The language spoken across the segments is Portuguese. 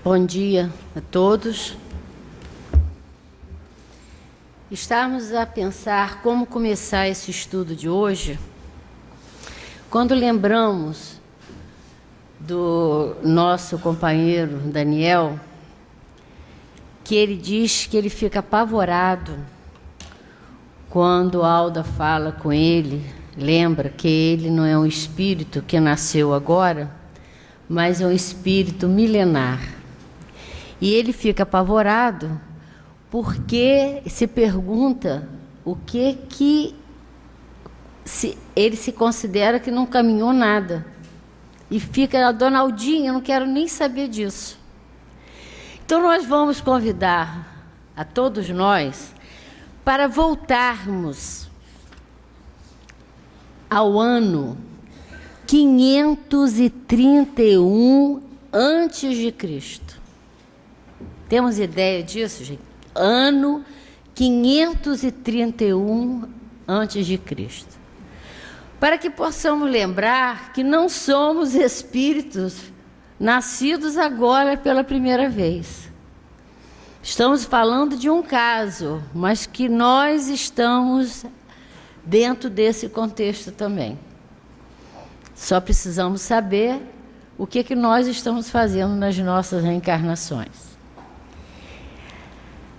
Bom dia a todos. Estamos a pensar como começar esse estudo de hoje, quando lembramos do nosso companheiro Daniel, que ele diz que ele fica apavorado quando Alda fala com ele, lembra que ele não é um espírito que nasceu agora, mas é um espírito milenar. E ele fica apavorado porque se pergunta o que ele se considera que não caminhou nada. E fica, Dona Aldinha, eu não quero nem saber disso. Então nós vamos convidar a todos nós para voltarmos ao ano 531 antes de Cristo. Temos ideia disso, gente? Ano 531 antes de Cristo. Para que possamos lembrar que não somos espíritos nascidos agora pela primeira vez. Estamos falando de um caso, mas que nós estamos dentro desse contexto também. Só precisamos saber o que nós estamos fazendo nas nossas reencarnações.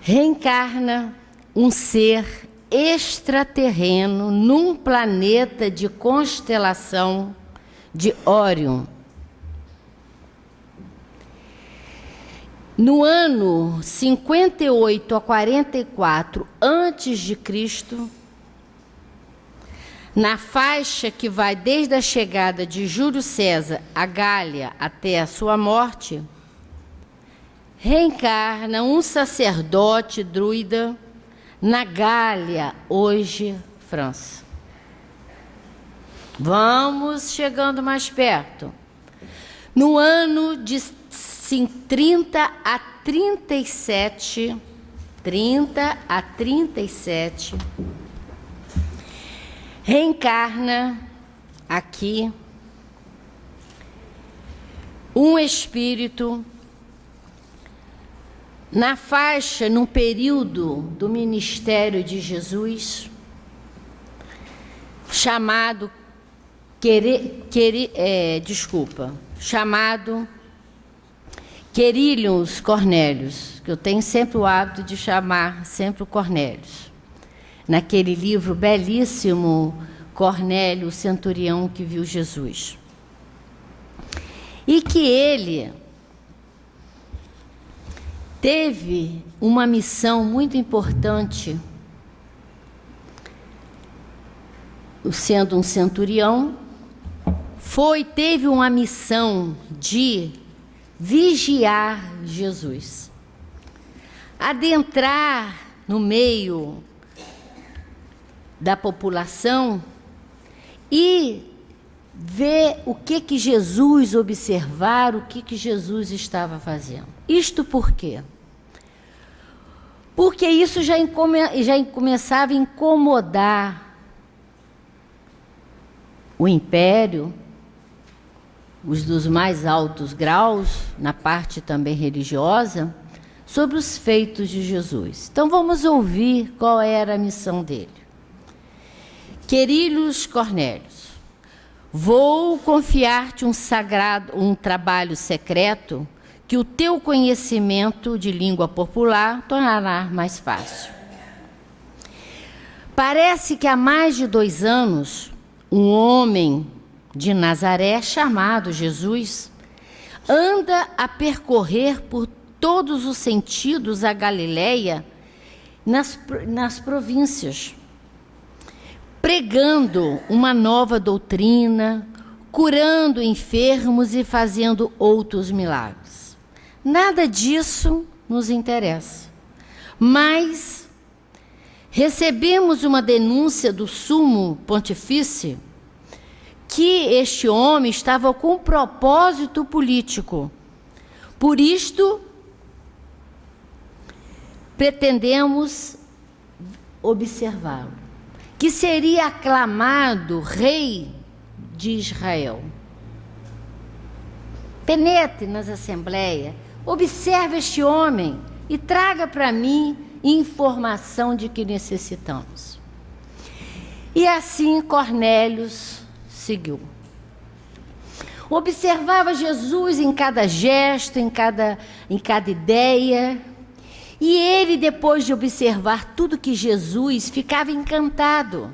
Reencarna um ser extraterreno num planeta de constelação de Órion. No ano 58 a 44 antes de Cristo, na faixa que vai desde a chegada de Júlio César a Gália até a sua morte, reencarna um sacerdote druida na Gália, hoje França. Vamos chegando mais perto. No ano de 30 a 37, reencarna aqui um espírito na faixa, no período do ministério de Jesus, chamado Querílios Cornélios, que eu tenho sempre o hábito de chamar sempre o Cornélios. Naquele livro belíssimo, Cornélio, o centurião que viu Jesus. E que ele teve uma missão muito importante, sendo um centurião, teve uma missão de vigiar Jesus, adentrar no meio da população e ver o que Jesus observar, o que Jesus estava fazendo. Isto por quê? Porque isso já começava a incomodar o império, os dos mais altos graus, na parte também religiosa, sobre os feitos de Jesus. Então vamos ouvir qual era a missão dele. Querílios Cornélios, vou confiar-te um trabalho secreto que o teu conhecimento de língua popular tornará mais fácil. Parece que há mais de 2 anos, um homem de Nazaré, chamado Jesus, anda a percorrer por todos os sentidos a Galileia, nas províncias, pregando uma nova doutrina, curando enfermos e fazendo outros milagres. Nada disso nos interessa, mas recebemos uma denúncia do Sumo Pontifício que este homem estava com propósito político. Por isto, pretendemos observá-lo, que seria aclamado rei de Israel. Penetre nas assembleias, observe este homem e traga para mim informação de que necessitamos. E assim Cornélio seguiu. Observava Jesus em cada gesto, em cada ideia. E ele, depois de observar tudo que Jesus, ficava encantado.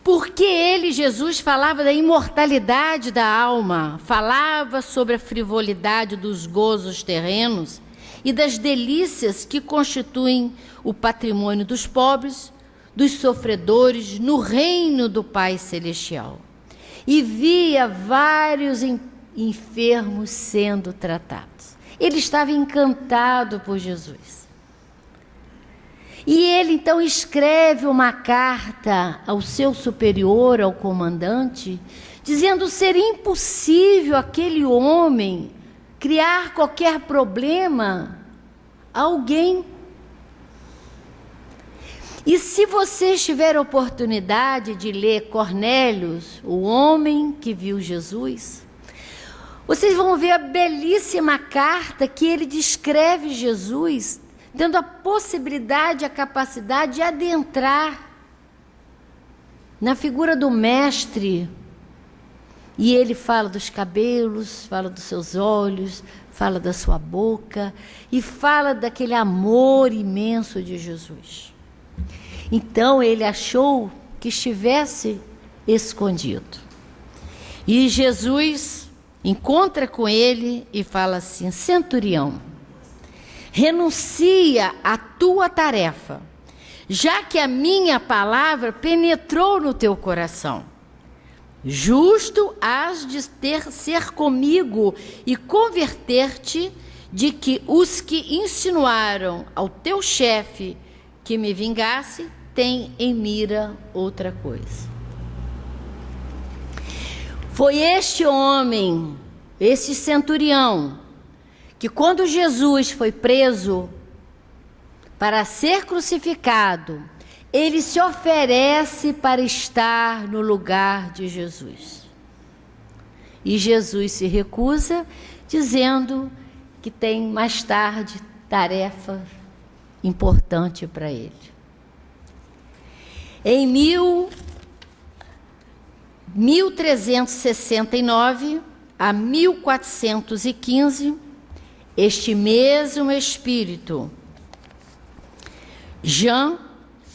Porque ele, Jesus, falava da imortalidade da alma, falava sobre a frivolidade dos gozos terrenos e das delícias que constituem o patrimônio dos pobres, dos sofredores, no reino do Pai Celestial. E via vários enfermos sendo tratados. Ele estava encantado por Jesus. E ele então escreve uma carta ao seu superior, ao comandante, dizendo ser impossível aquele homem criar qualquer problema a alguém. E se vocês tiverem oportunidade de ler Cornélio, o homem que viu Jesus, vocês vão ver a belíssima carta que ele descreve Jesus, dando a possibilidade, a capacidade de adentrar na figura do mestre. E ele fala dos cabelos, fala dos seus olhos, fala da sua boca e fala daquele amor imenso de Jesus. Então ele achou que estivesse escondido. E Jesus encontra com ele e fala assim: centurião, renuncia à tua tarefa, já que a minha palavra penetrou no teu coração. Justo has de ser comigo e converter-te de que os que insinuaram ao teu chefe que me vingasse têm em mira outra coisa. Foi este homem, esse centurião, que quando Jesus foi preso para ser crucificado, ele se oferece para estar no lugar de Jesus. E Jesus se recusa, dizendo que tem mais tarde tarefa importante para ele. Em 1369 a 1415, este mesmo espírito, Jean,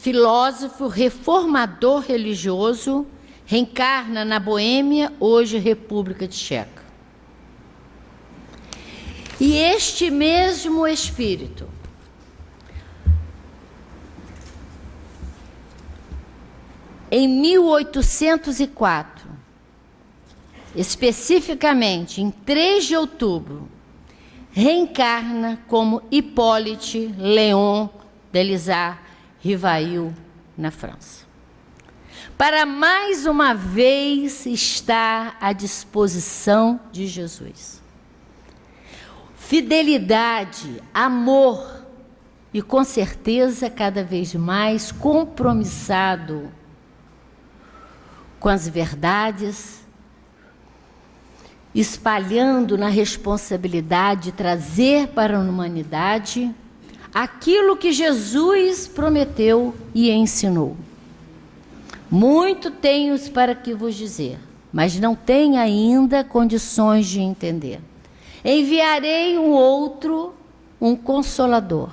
filósofo reformador religioso, reencarna na Boêmia, hoje República Tcheca. E este mesmo espírito em 1804, especificamente em 3 de outubro, reencarna como Hippolyte Léon Delisle Rivail, na França, para mais uma vez estar à disposição de Jesus. Fidelidade, amor e, com certeza, cada vez mais compromissado com as verdades, espalhando na responsabilidade de trazer para a humanidade aquilo que Jesus prometeu e ensinou. Muito tenho para que vos dizer, mas não tenho ainda condições de entender. Enviarei um outro, um Consolador,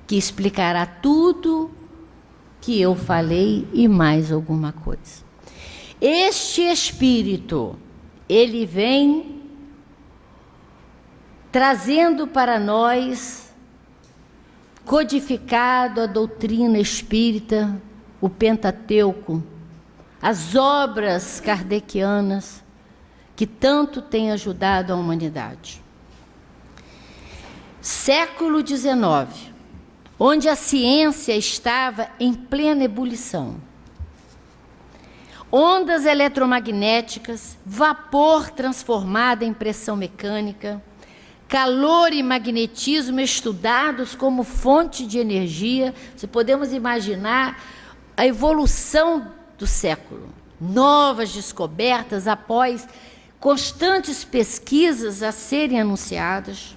que explicará tudo que eu falei e mais alguma coisa. Este Espírito, ele vem trazendo para nós, codificado a doutrina espírita, o Pentateuco, as obras kardecianas, que tanto têm ajudado a humanidade. Século XIX, onde a ciência estava em plena ebulição. Ondas eletromagnéticas, vapor transformado em pressão mecânica, calor e magnetismo estudados como fonte de energia. Se podemos imaginar a evolução do século, novas descobertas após constantes pesquisas a serem anunciadas.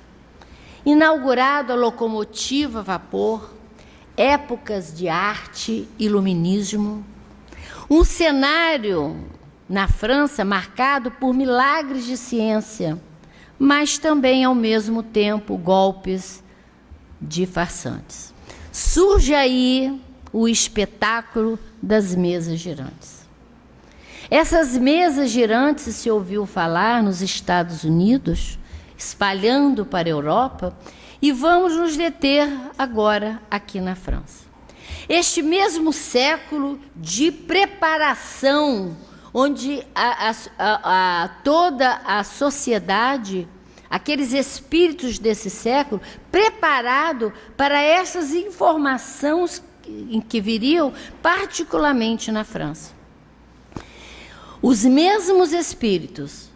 inaugurado a locomotiva a vapor, épocas de arte, iluminismo, um cenário na França marcado por milagres de ciência, mas também, ao mesmo tempo, golpes de farsantes. Surge aí o espetáculo das mesas girantes. Essas mesas girantes se ouviu falar nos Estados Unidos, espalhando para a Europa, e vamos nos deter agora aqui na França. Este mesmo século de preparação, onde toda a sociedade, aqueles espíritos desse século, preparado para essas informações que viriam particularmente na França. Os mesmos espíritos,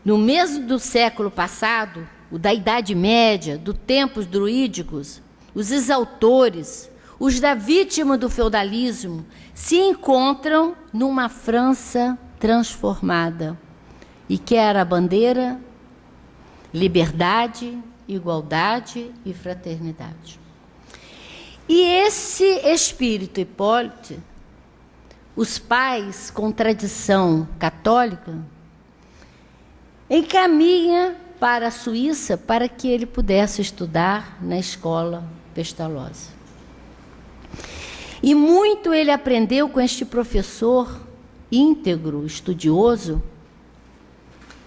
no mesmo do século passado, o da Idade Média, do tempos druídicos, os exautores, os da vítima do feudalismo, se encontram numa França transformada e quer a bandeira, liberdade, igualdade e fraternidade. E esse espírito Hipólito, os pais com tradição católica, encaminha para a Suíça para que ele pudesse estudar na escola Pestalozzi. E muito ele aprendeu com este professor íntegro, estudioso,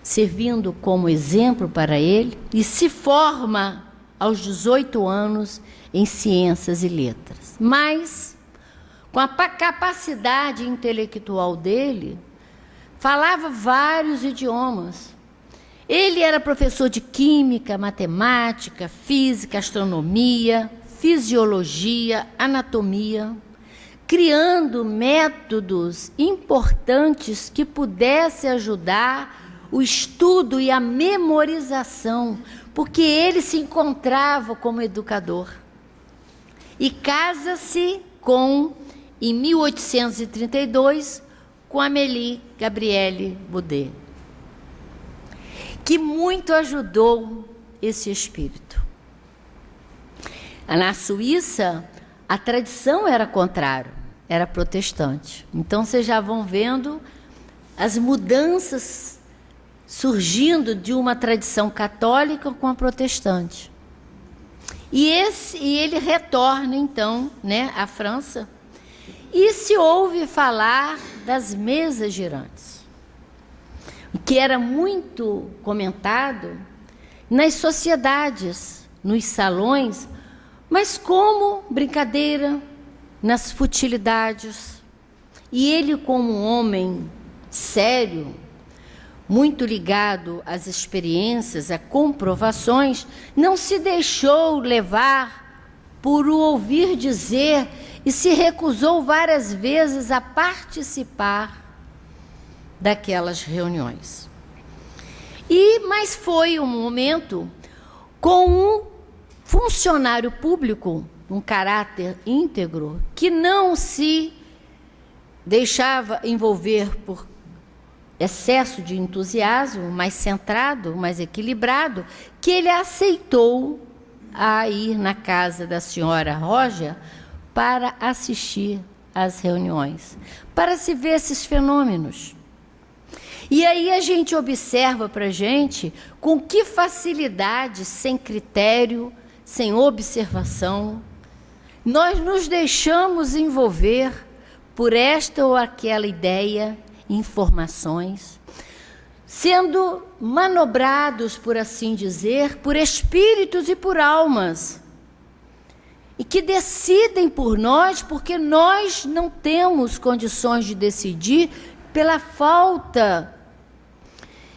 servindo como exemplo para ele, e se forma aos 18 anos em ciências e letras. Mas, com a capacidade intelectual dele, falava vários idiomas. Ele era professor de química, matemática, física, astronomia, fisiologia, anatomia, criando métodos importantes que pudessem ajudar o estudo e a memorização, porque ele se encontrava como educador. E casa-se em 1832, com Amélie Gabrielle Boudet, que muito ajudou esse espírito. Na Suíça, a tradição era contrária, era protestante. Então, vocês já vão vendo as mudanças surgindo de uma tradição católica com a protestante. E ele retorna, então, à França, e se ouve falar das mesas girantes, que era muito comentado nas sociedades, nos salões, mas como brincadeira, nas futilidades. E ele, como um homem sério, muito ligado às experiências, a comprovações, não se deixou levar por o ouvir dizer e se recusou várias vezes a participar daquelas reuniões. Mas foi um momento com um funcionário público, um caráter íntegro, que não se deixava envolver por excesso de entusiasmo, mais centrado, mais equilibrado, que ele aceitou a ir na casa da senhora Roja para assistir às reuniões, para se ver esses fenômenos. E aí a gente observa para a gente com que facilidade, sem critério, sem observação, nós nos deixamos envolver por esta ou aquela ideia, informações, sendo manobrados, por assim dizer, por espíritos e por almas, e que decidem por nós, porque nós não temos condições de decidir pela falta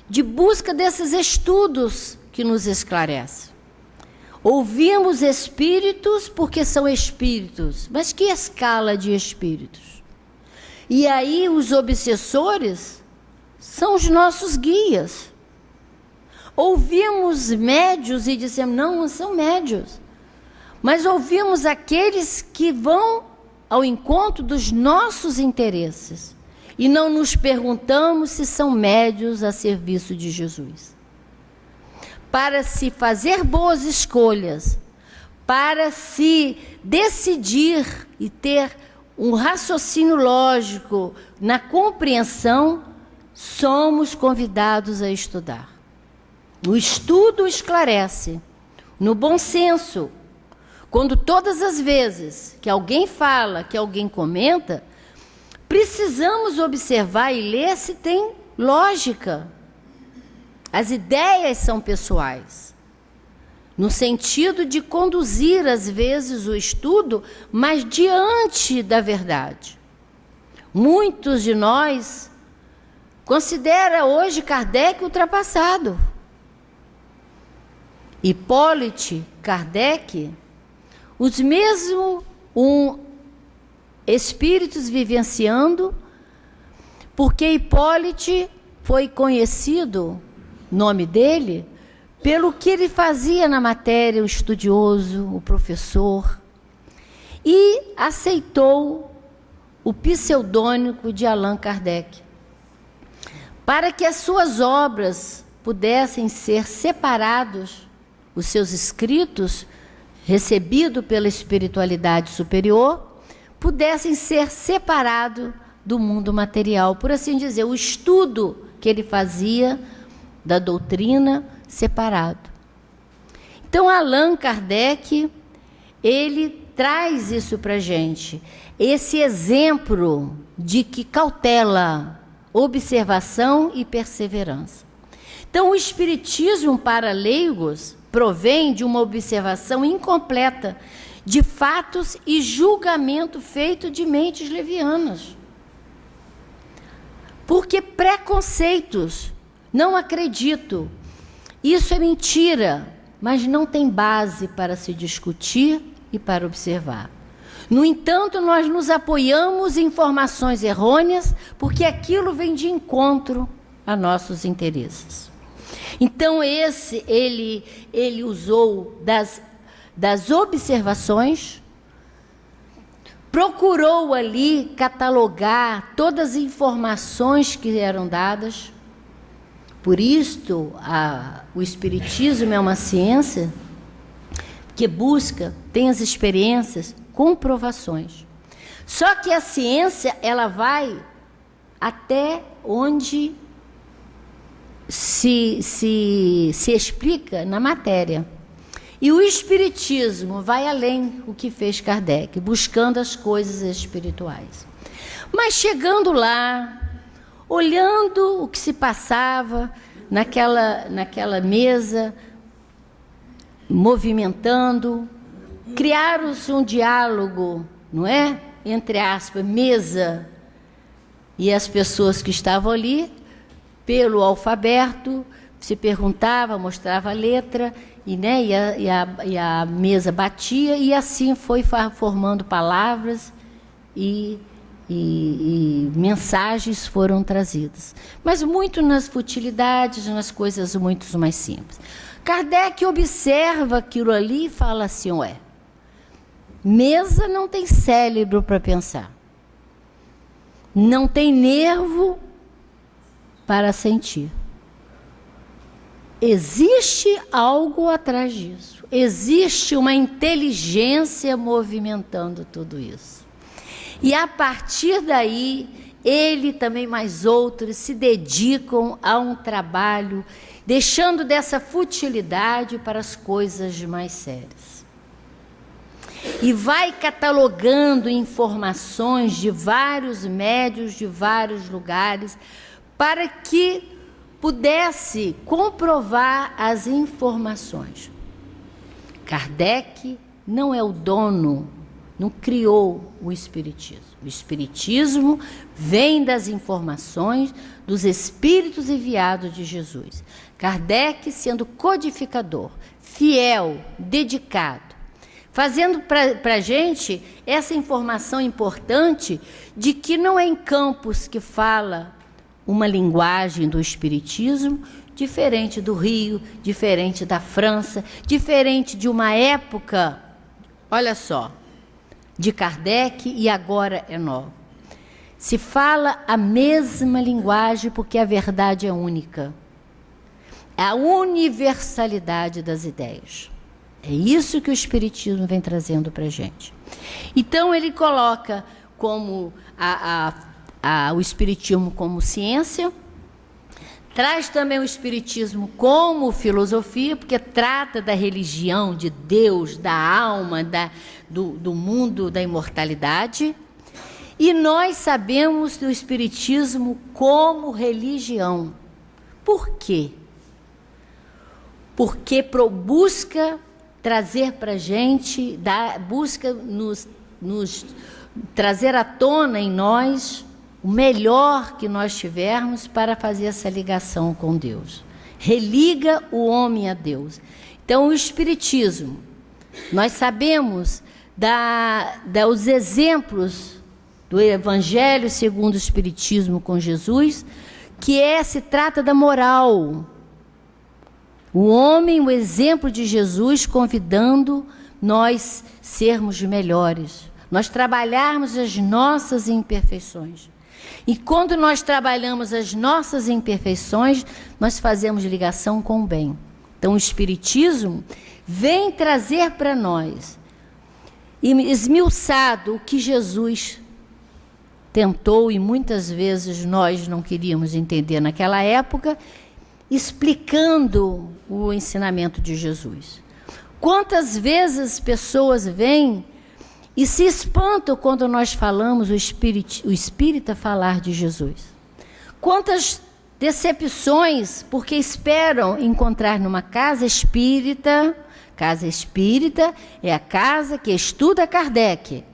de busca desses estudos que nos esclarecem. Ouvimos espíritos porque são espíritos, mas que escala de espíritos? E aí os obsessores são os nossos guias. Ouvimos médios e dissemos, não são médios, mas ouvimos aqueles que vão ao encontro dos nossos interesses e não nos perguntamos se são médios a serviço de Jesus. para se fazer boas escolhas, para se decidir e ter um raciocínio lógico na compreensão, somos convidados a estudar. O estudo esclarece. No bom senso, quando todas as vezes que alguém fala, que alguém comenta, precisamos observar e ler se tem lógica. As ideias são pessoais, no sentido de conduzir, às vezes, o estudo, mas diante da verdade. Muitos de nós consideram hoje Kardec ultrapassado. Hipólite, Kardec, os mesmos espíritos vivenciando, porque Hipólite foi conhecido, nome dele, pelo que ele fazia na matéria, o estudioso, o professor, e aceitou o pseudônimo de Allan Kardec, para que as suas obras pudessem ser separados, os seus escritos, recebidos pela espiritualidade superior, pudessem ser separados do mundo material, por assim dizer, o estudo que ele fazia da doutrina separado. Então, Allan Kardec, ele traz isso para a gente, esse exemplo de que cautela, observação e perseverança. Então, o espiritismo para leigos provém de uma observação incompleta de fatos e julgamento feito de mentes levianas. Porque preconceitos, não acredito, isso é mentira, mas não tem base para se discutir e para observar. No entanto, nós nos apoiamos em informações errôneas, porque aquilo vem de encontro a nossos interesses. Então, ele usou das observações, procurou ali catalogar todas as informações que eram dadas. Por isto, o Espiritismo é uma ciência que busca, tem as experiências, comprovações. Só que a ciência, ela vai até onde se explica na matéria. E o Espiritismo vai além do que fez Kardec, buscando as coisas espirituais. Mas chegando lá, olhando o que se passava naquela mesa, movimentando, criaram-se um diálogo, não é? Entre aspas, mesa e as pessoas que estavam ali, pelo alfabeto, se perguntava, mostrava a letra, e a mesa batia, e assim foi formando palavras e mensagens foram trazidas. Mas muito nas futilidades, nas coisas muito mais simples. Kardec observa aquilo ali e fala assim, mesa não tem cérebro para pensar. Não tem nervo para sentir. Existe algo atrás disso. Existe uma inteligência movimentando tudo isso. E a partir daí, ele também mais outros se dedicam a um trabalho, deixando dessa futilidade para as coisas mais sérias. E vai catalogando informações de vários médiuns, de vários lugares, para que pudesse comprovar as informações. Kardec não é o dono, não criou o Espiritismo. O Espiritismo vem das informações dos Espíritos enviados de Jesus. Kardec sendo codificador, fiel, dedicado, fazendo para a gente essa informação importante de que não é em Campos que fala uma linguagem do Espiritismo diferente do Rio, diferente da França, diferente de uma época, olha só, de Kardec e agora é nova. Se fala a mesma linguagem porque a verdade é única. a universalidade das ideias. É isso que o Espiritismo vem trazendo para a gente. Então, ele coloca como o Espiritismo como ciência, traz também o Espiritismo como filosofia, porque trata da religião, de Deus, da alma, do mundo, da imortalidade. E nós sabemos do Espiritismo como religião. Por quê? Porque busca trazer para a gente, busca nos trazer à tona em nós o melhor que nós tivermos para fazer essa ligação com Deus. Religa o homem a Deus. Então, o Espiritismo, nós sabemos os exemplos do Evangelho segundo o Espiritismo com Jesus, que se trata da moral. O homem, o exemplo de Jesus, convidando nós sermos melhores, nós trabalharmos as nossas imperfeições. E quando nós trabalhamos as nossas imperfeições, nós fazemos ligação com o bem. Então, o Espiritismo vem trazer para nós, esmiuçado, o que Jesus tentou, e muitas vezes nós não queríamos entender naquela época, explicando o ensinamento de Jesus. Quantas vezes pessoas vêm e se espantam quando nós falamos o espírita falar de Jesus. Quantas decepções, porque esperam encontrar numa casa espírita. Casa espírita é a casa que estuda Kardec.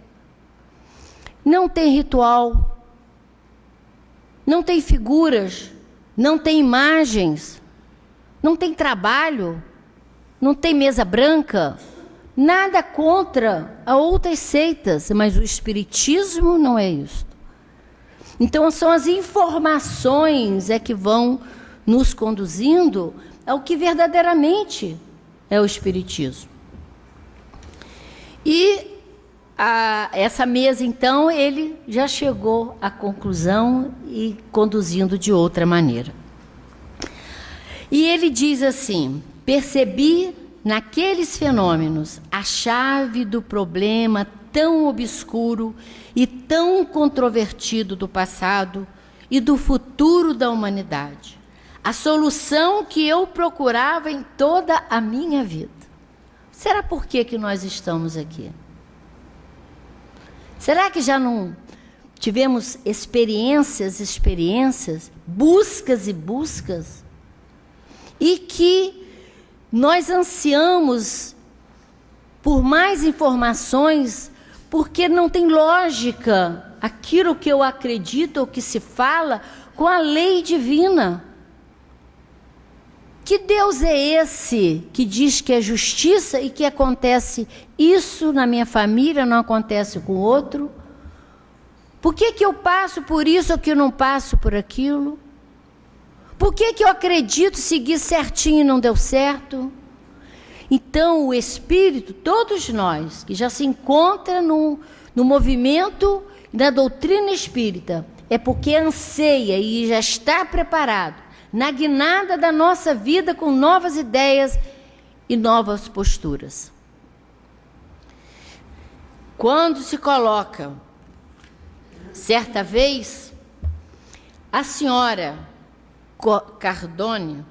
Não tem ritual, não tem figuras, não tem imagens, não tem trabalho, não tem mesa branca, nada contra a outras seitas, mas o Espiritismo não é isso. Então, são as informações que vão nos conduzindo ao que verdadeiramente é o Espiritismo. E essa mesa, então, ele já chegou à conclusão e conduzindo de outra maneira. E ele diz assim: percebi naqueles fenômenos a chave do problema tão obscuro e tão controvertido do passado e do futuro da humanidade, a solução que eu procurava em toda a minha vida. Será por que nós estamos aqui? Será que já não tivemos experiências, buscas e buscas, e que nós ansiamos por mais informações, porque não tem lógica aquilo que eu acredito ou que se fala com a lei divina? Que Deus é esse que diz que é justiça e que acontece isso na minha família, não acontece com o outro? Por que eu passo por isso ou que eu não passo por aquilo? Por que eu acredito seguir certinho e não deu certo? Então, o Espírito, todos nós, que já se encontra no movimento da doutrina espírita, é porque anseia e já está preparado na guinada da nossa vida com novas ideias e novas posturas. Quando se coloca, certa vez, a senhora Cardone,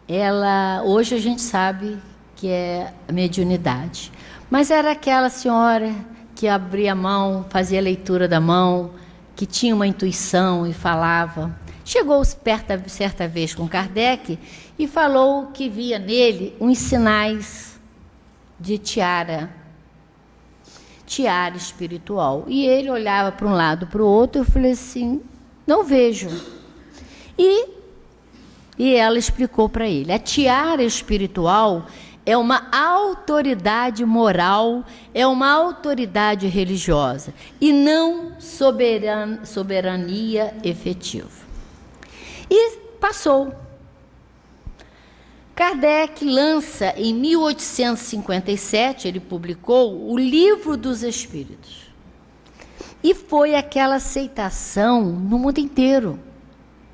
ela, hoje a gente sabe que é a mediunidade, mas era aquela senhora que abria a mão, fazia a leitura da mão, que tinha uma intuição e falava. Chegou certa vez com Kardec e falou que via nele uns sinais de tiara espiritual. E ele olhava para um lado, para o outro, eu falei assim, não vejo. E ela explicou para ele, a tiara espiritual é uma autoridade moral, é uma autoridade religiosa, e não soberania efetiva. E passou. Kardec lança em 1857, ele publicou o Livro dos Espíritos. E foi aquela aceitação no mundo inteiro.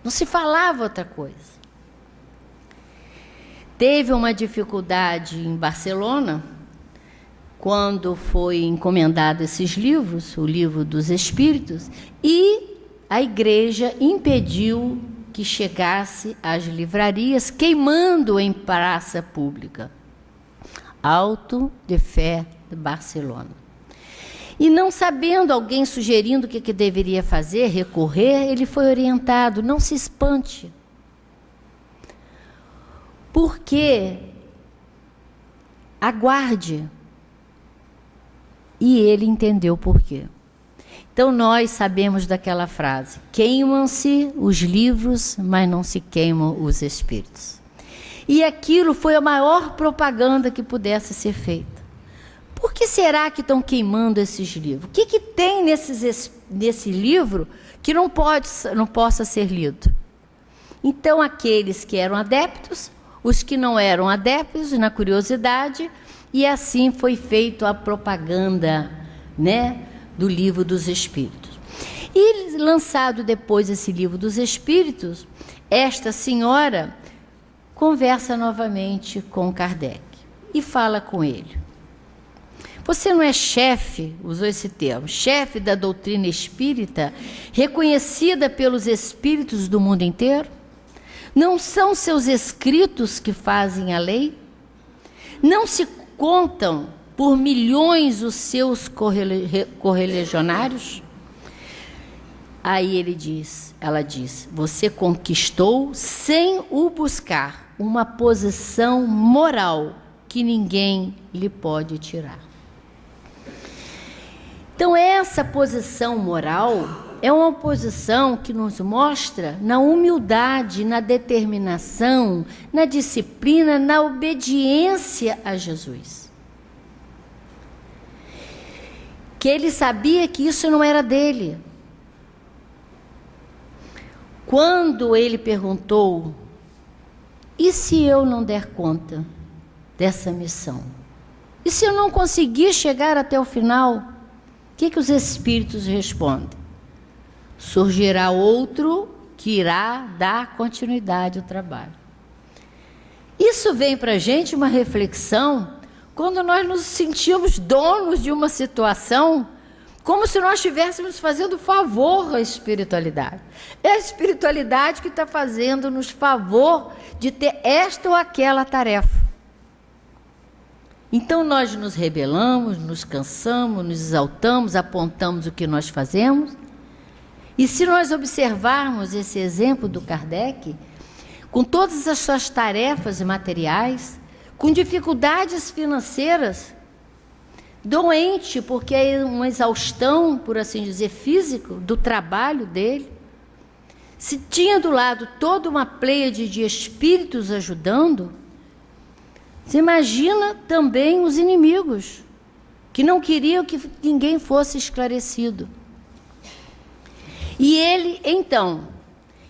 Não se falava outra coisa. teve uma dificuldade em Barcelona, quando foi encomendado esses livros, o Livro dos Espíritos, e a igreja impediu que chegasse às livrarias, queimando em praça pública. Auto de Fé de Barcelona. E não sabendo, alguém sugerindo o que deveria fazer, recorrer, ele foi orientado, não se espante. Porque aguarde. E ele entendeu por quê. Então nós sabemos daquela frase: queimam-se os livros, mas não se queimam os espíritos. E aquilo foi a maior propaganda que pudesse ser feita. Por que será que estão queimando esses livros? O que tem nesse livro que não possa ser lido? Então aqueles que eram adeptos, os que não eram adeptos, na curiosidade, e assim foi feita a propaganda, né, do Livro dos Espíritos. E lançado depois esse Livro dos Espíritos, esta senhora conversa novamente com Kardec e fala com ele. Você não é chefe, usou esse termo, chefe da doutrina espírita, reconhecida pelos espíritos do mundo inteiro? Não são seus escritos que fazem a lei? Não se contam por milhões os seus correligionários? Aí ela diz, você conquistou, sem o buscar, uma posição moral que ninguém lhe pode tirar. Então, essa posição moral é uma posição que nos mostra na humildade, na determinação, na disciplina, na obediência a Jesus. Que ele sabia que isso não era dele. Quando ele perguntou, e se eu não der conta dessa missão? E se eu não conseguir chegar até o final? O que os espíritos respondem? Surgirá outro que irá dar continuidade ao trabalho. Isso vem para a gente uma reflexão quando nós nos sentimos donos de uma situação, como se nós estivéssemos fazendo favor à espiritualidade. É a espiritualidade que está fazendo-nos favor de ter esta ou aquela tarefa. Então nós nos rebelamos, nos cansamos, nos exaltamos, apontamos o que nós fazemos. E se nós observarmos esse exemplo do Kardec, com todas as suas tarefas materiais, com dificuldades financeiras, doente, porque é uma exaustão, por assim dizer, físico, do trabalho dele, se tinha do lado toda uma pleiade de espíritos ajudando, você imagina também os inimigos, que não queriam que ninguém fosse esclarecido. E ele, então,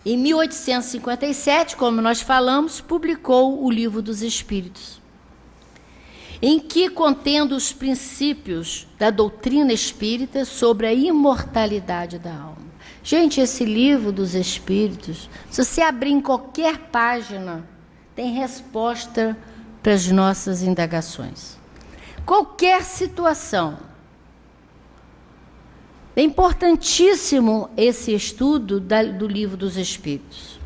em 1857, como nós falamos, publicou o Livro dos Espíritos, em que, contendo os princípios da doutrina espírita sobre a imortalidade da alma. Gente, esse Livro dos Espíritos, se você abrir em qualquer página, tem resposta para as nossas indagações. Qualquer situação. É importantíssimo esse estudo do Livro dos Espíritos.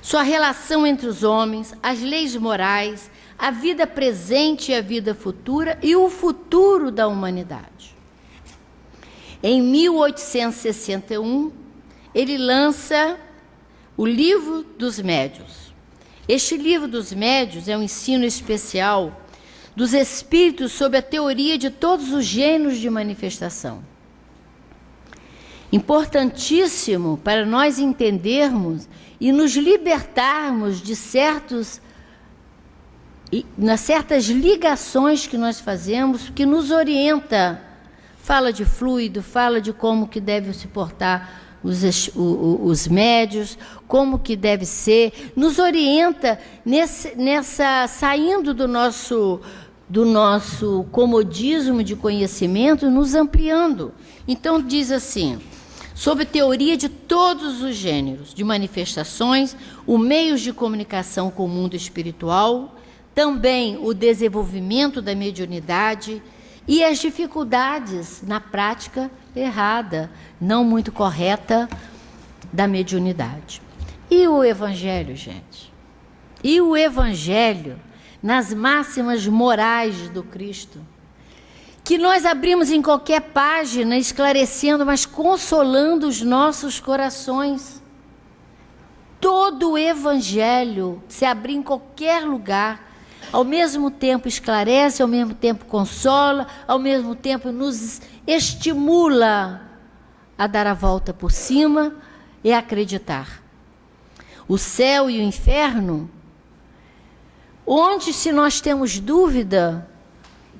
Sua relação entre os homens, as leis morais, a vida presente e a vida futura e o futuro da humanidade. Em 1861, ele lança o Livro dos Médiuns. Este Livro dos Médiuns é um ensino especial dos espíritos sobre a teoria de todos os gêneros de manifestação. Importantíssimo para nós entendermos e nos libertarmos de certas ligações que nós fazemos, que nos orienta. Fala de fluido, fala de como que deve se portar os médios, como que deve ser, nos orienta saindo do nosso comodismo de conhecimento, nos ampliando. Então diz assim, sobre teoria de todos os gêneros de manifestações, os meios de comunicação com o mundo espiritual, também o desenvolvimento da mediunidade e as dificuldades na prática errada, não muito correta da mediunidade. E o Evangelho, gente? E o Evangelho nas máximas morais do Cristo, que nós abrimos em qualquer página, esclarecendo, mas consolando os nossos corações. Todo o Evangelho, se abrir em qualquer lugar, ao mesmo tempo esclarece, ao mesmo tempo consola, ao mesmo tempo nos estimula a dar a volta por cima e acreditar. O céu e o inferno, onde, se nós temos dúvida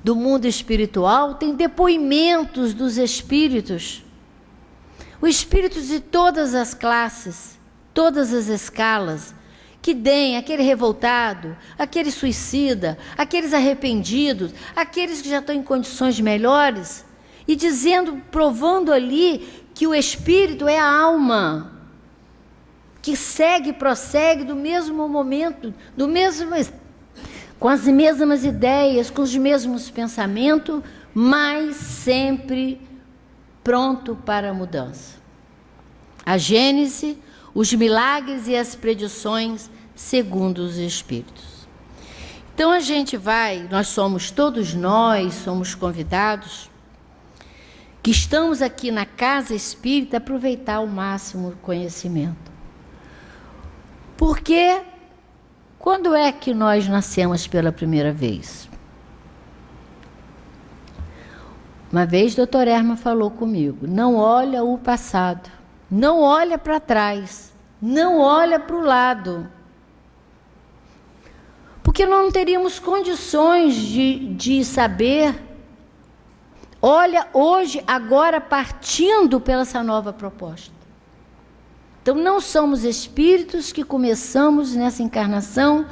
do mundo espiritual, tem depoimentos dos espíritos. Os espíritos de todas as classes, todas as escalas, que deem aquele revoltado, aquele suicida, aqueles arrependidos, aqueles que já estão em condições melhores, e dizendo, provando ali que o espírito é a alma, que segue, prossegue do mesmo momento, com as mesmas ideias, com os mesmos pensamentos, mas sempre pronto para a mudança. A Gênese, os milagres e as predições segundo os Espíritos. Então a gente vai, todos nós somos convidados, que estamos aqui na Casa Espírita, aproveitar ao máximo o conhecimento. Porque quando é que nós nascemos pela primeira vez? Uma vez o Dr. Herman falou comigo, não olha o passado, não olha para trás, não olha para o lado. Porque não teríamos condições de saber. Olha hoje, agora, partindo pela essa nova proposta. Então, não somos espíritos que começamos nessa encarnação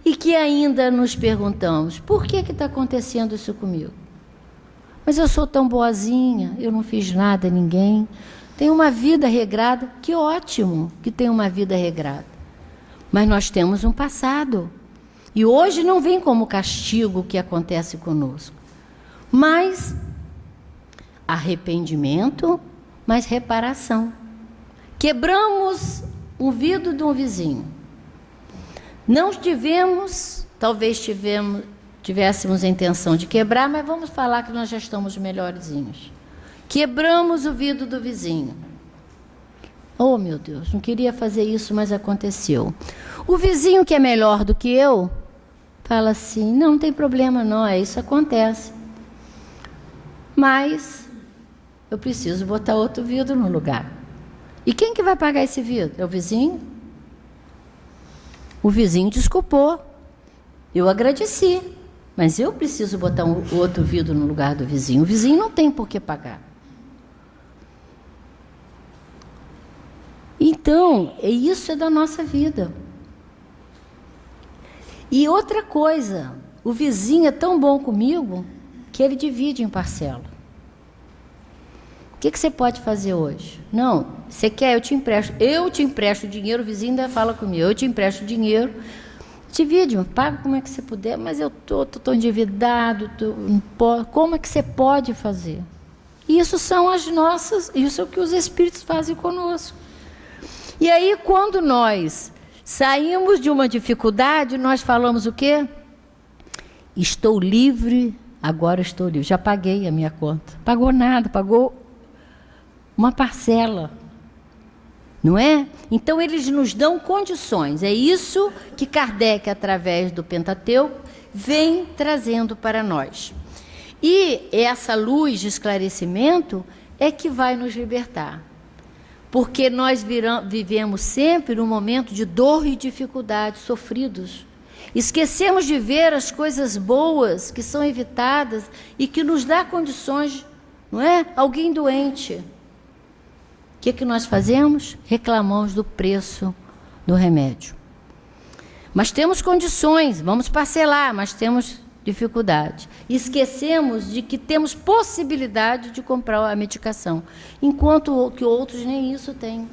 e que ainda nos perguntamos, por que está acontecendo isso comigo? Mas eu sou tão boazinha, eu não fiz nada a ninguém, tenho uma vida regrada. Que ótimo que tem uma vida regrada. Mas nós temos um passado. E hoje não vem como castigo o que acontece conosco. Mas arrependimento, mas reparação. Quebramos um vidro de um vizinho. Não tivemos, talvez tivéssemos a intenção de quebrar, mas vamos falar que nós já estamos melhorzinhos. Quebramos o vidro do vizinho. Oh, meu Deus, não queria fazer isso, mas aconteceu. O vizinho que é melhor do que eu, fala assim, não tem problema não, isso acontece. Mas eu preciso botar outro vidro no lugar. E quem que vai pagar esse vidro? É o vizinho? O vizinho desculpou. Eu agradeci. Mas eu preciso botar outro vidro no lugar do vizinho. O vizinho não tem por que pagar. Então, isso é da nossa vida. E outra coisa, o vizinho é tão bom comigo que ele divide em parcela. O que você pode fazer hoje? Não, você quer, eu te empresto dinheiro, o vizinho ainda fala comigo, eu te empresto dinheiro, divide, paga como é que você puder, mas eu estou endividado, como é que você pode fazer? Isso são isso é o que os espíritos fazem conosco. E aí, quando nós saímos de uma dificuldade, nós falamos o quê? Estou livre, agora estou livre, já paguei a minha conta. Pagou nada, pagou uma parcela, não é? Então eles nos dão condições, é isso que Kardec, através do Pentateuco, vem trazendo para nós. E essa luz de esclarecimento é que vai nos libertar, porque nós vivemos sempre num momento de dor e dificuldade, sofridos. Esquecemos de ver as coisas boas que são evitadas e que nos dá condições, não é? Alguém doente. O que nós fazemos? Reclamamos do preço do remédio. Mas temos condições, vamos parcelar, mas temos dificuldade. Esquecemos de que temos possibilidade de comprar a medicação, enquanto que outros nem isso têm.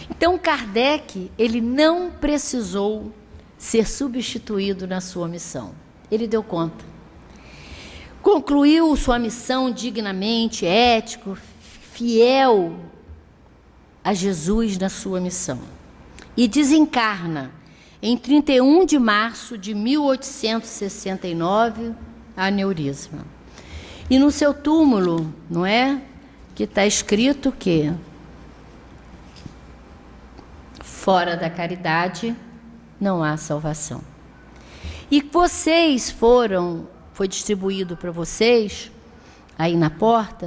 Então, Kardec, ele não precisou ser substituído na sua missão. Ele deu conta. Concluiu sua missão dignamente, ético, fiel a Jesus na sua missão. E desencarna em 31 de março de 1869, aneurisma. E no seu túmulo, não é? Que está escrito que fora da caridade não há salvação. E vocês foi distribuído para vocês, aí na porta,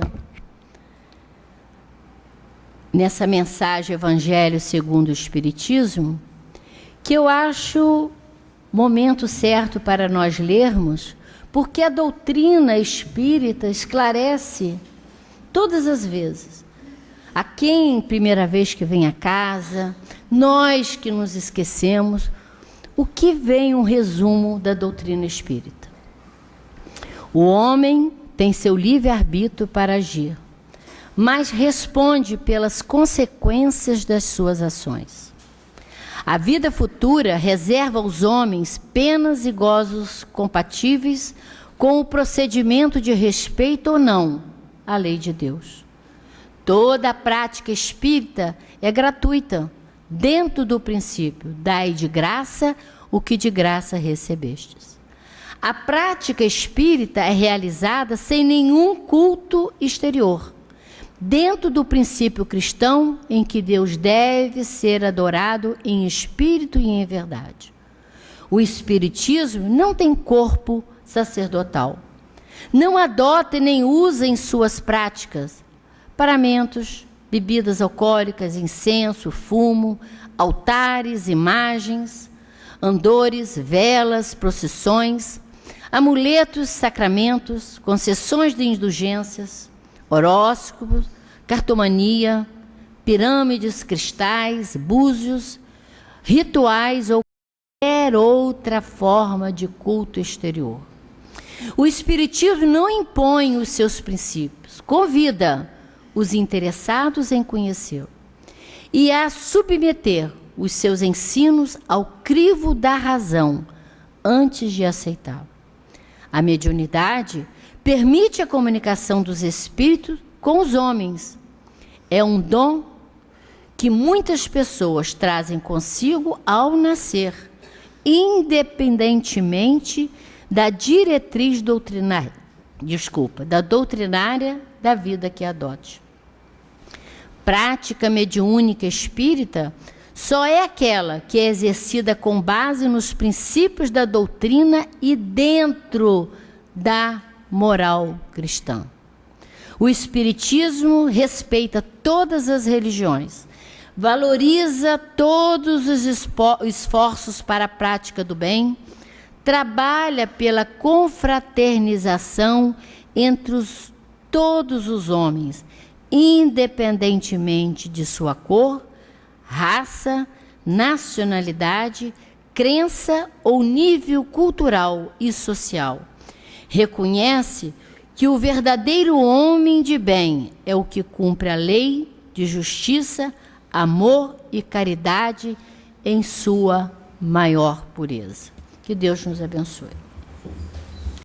nessa mensagem Evangelho segundo o Espiritismo, que eu acho momento certo para nós lermos, porque a doutrina espírita esclarece todas as vezes. A quem, primeira vez que vem a casa, nós que nos esquecemos, o que vem um resumo da doutrina espírita. O homem tem seu livre-arbítrio para agir, mas responde pelas consequências das suas ações. A vida futura reserva aos homens penas e gozos compatíveis com o procedimento de respeito ou não à lei de Deus. Toda a prática espírita é gratuita, dentro do princípio, dai de graça o que de graça recebestes. A prática espírita é realizada sem nenhum culto exterior, dentro do princípio cristão em que Deus deve ser adorado em espírito e em verdade. O espiritismo não tem corpo sacerdotal. Não adota e nem usa em suas práticas paramentos, bebidas alcoólicas, incenso, fumo, altares, imagens, andores, velas, procissões, amuletos, sacramentos, concessões de indulgências, horóscopos, cartomania, pirâmides, cristais, búzios, rituais ou qualquer outra forma de culto exterior. O Espiritismo não impõe os seus princípios, convida os interessados em conhecê-lo e a submeter os seus ensinos ao crivo da razão antes de aceitá-lo. A mediunidade permite a comunicação dos espíritos com os homens. É um dom que muitas pessoas trazem consigo ao nascer, independentemente da diretriz doutrinária, da doutrinária da vida que adote. Prática mediúnica espírita só é aquela que é exercida com base nos princípios da doutrina e dentro da moral cristã. O Espiritismo respeita todas as religiões, valoriza todos os esforços para a prática do bem, trabalha pela confraternização entre todos os homens, independentemente de sua cor, raça, nacionalidade, crença ou nível cultural e social. Reconhece que o verdadeiro homem de bem é o que cumpre a lei de justiça, amor e caridade em sua maior pureza. Que Deus nos abençoe.